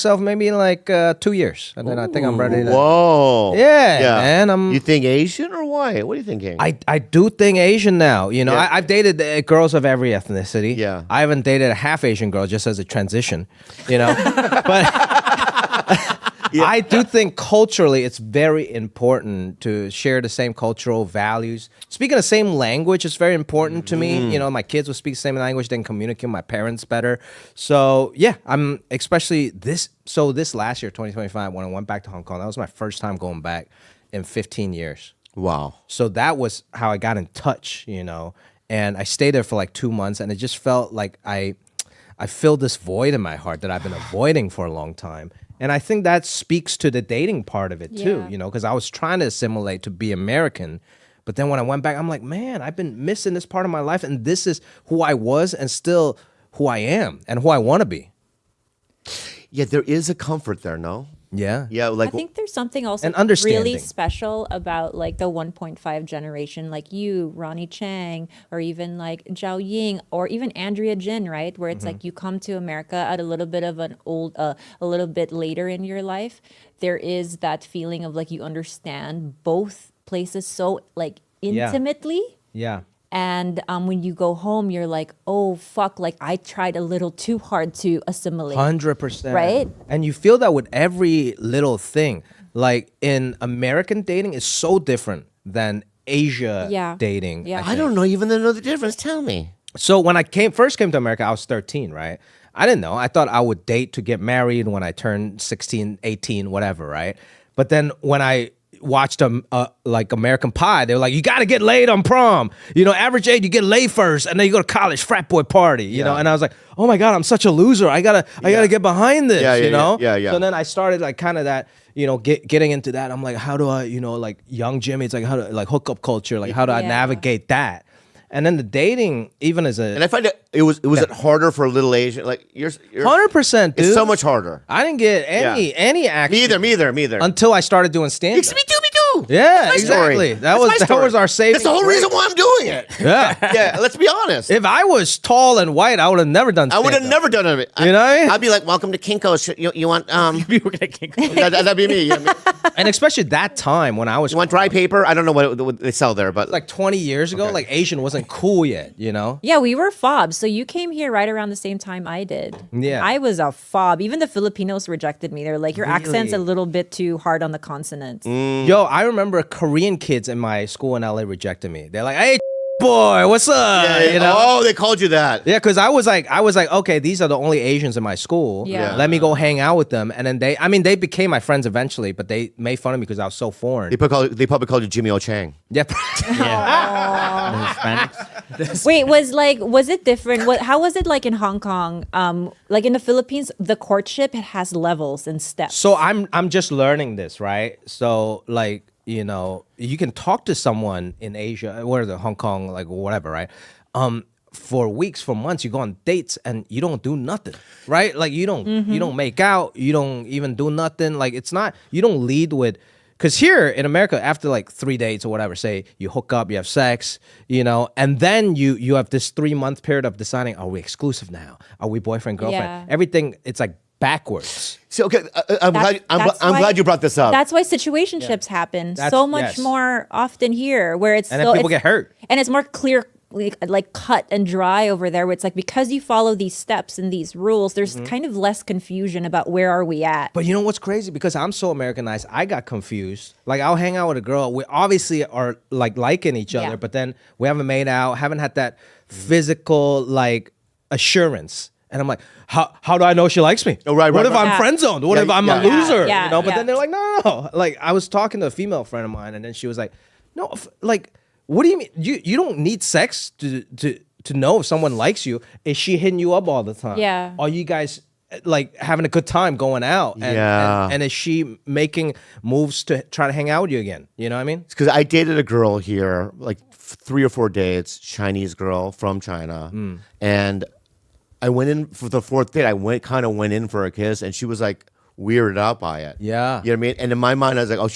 myself maybe in like 2 years, and then I think I'm ready to. Whoa. Yeah, man. You think Asian or white? What are you thinking? I do think Asian now. You know, I've dated girls of every ethnicity. Yeah. I haven't dated a half Asian girl just as a transition. You know, but. I do think culturally it's very important to share the same cultural values. Speaking the same language is very important to me. You know, my kids will speak the same language, then communicate with my parents better. So yeah, I'm especially this last year, 2025, when I went back to Hong Kong, that was my first time going back in 15 years. Wow. So that was how I got in touch, you know, and I stayed there for like 2 months, and it just felt like I filled this void in my heart that I've been avoiding for a long time. And I think that speaks to the dating part of it too, you know, because I was trying to assimilate to be American. But then when I went back, I'm like, man, I've been missing this part of my life. And this is who I was and still who I am and who I want to be. Yeah, there is a comfort there, no? Yeah. Yeah, like I think there's something also And understanding. really special about like the 1.5 generation, like you, Ronnie Chang, or even like Zhao Ying, or even Andrea Jin, right? Where it's like you come to America at a little bit of a little bit later in your life. There is that feeling of like you understand both places so like intimately. Yeah. And when you go home, you're like, oh, fuck, like I tried a little too hard to assimilate. 100%. Right? And you feel that with every little thing. Like in American dating is so different than Asia dating. Yeah. I don't know even know the difference. Tell me. So when I first came to America, I was 13, right? I didn't know. I thought I would date to get married when I turned 16, 18, whatever, right? But then when I watched like American Pie, they were like, you got to get laid on prom. You know, average age, you get laid first, and then you go to college, frat boy party, you know? And I was like, oh my God, I'm such a loser. I gotta get behind this, you know? Yeah. So then I started like kind of that, you know, getting into that. I'm like, how do I, you know, like young Jimmy, it's like, how to like hookup culture, like how do I navigate that? And then the dating, even as a... And I find it was it harder for a little Asian? Like, you're 100%, dude. It's so much harder. I didn't get any action. Me either. Until I started doing stand-up. Me too. Yeah, exactly. That was our saving. That's the whole reason why I'm doing it. Yeah. Yeah, let's be honest. If I was tall and white, I would have never done stand-up. I would have never done it. You know? I'd be like, welcome to Kinko's. You want... You were gonna kick me. That'd be me. And especially that time when I was... You want dry paper? I don't know what they sell there, but... Like 20 years ago, like Asian wasn't cool yet, you know? Yeah, we were fobs. So you came here right around the same time I did. Yeah. I was a fob. Even the Filipinos rejected me. They're like, your accent's a little bit too hard on the consonants. Yo, I remember Korean kids in my school in LA rejected me. They're like, hey, boy, what's up? You know? Oh, they called you that. Yeah, because I was like, okay, these are the only Asians in my school. Yeah. Let me go hang out with them. And then they became my friends eventually, but they made fun of me because I was so foreign. They probably called you Jimmy O Chang. Yep. The Hispanics. Wait, was it different? How was it like in Hong Kong? Like in the Philippines, the courtship, it has levels and steps. So I'm just learning this, right? So like, you know, you can talk to someone in Asia, where the Hong Kong, like whatever, right? For weeks, for months, you go on dates and you don't do nothing, right? Like you don't make out, you don't even do nothing. Like it's not, you don't lead with, because here in America, after like 3 dates or whatever, say you hook up, you have sex, you know, and then you have this 3-month period of deciding, are we exclusive now? Are we boyfriend, girlfriend? Yeah. Everything, it's like backwards. So okay, I'm glad you brought this up. That's why situationships happen so much more often here, where it's and then people get hurt, and it's more clear, like cut and dry over there, where it's like because you follow these steps and these rules, there's kind of less confusion about where are we at. But you know what's crazy? Because I'm so Americanized, I got confused. Like I'll hang out with a girl, we obviously are like liking each other, but then we haven't made out, haven't had that physical like assurance. And I'm like, how do I know she likes me? Oh, right, what if right. I'm friend zoned? What if I'm a loser? Yeah, you know? But then they're like, no. Like I was talking to a female friend of mine, and then she was like, no, like, what do you mean? You don't need sex to know if someone likes you. Is she hitting you up all the time? Yeah. Are you guys like having a good time going out? And is she making moves to try to hang out with you again? You know what I mean? Because I dated a girl here, like 3 or 4 dates, Chinese girl from China, and I went in for the 4th date. I kind of went in for a kiss, and she was like weirded out by it. Yeah. You know what I mean? And in my mind, I was like, oh,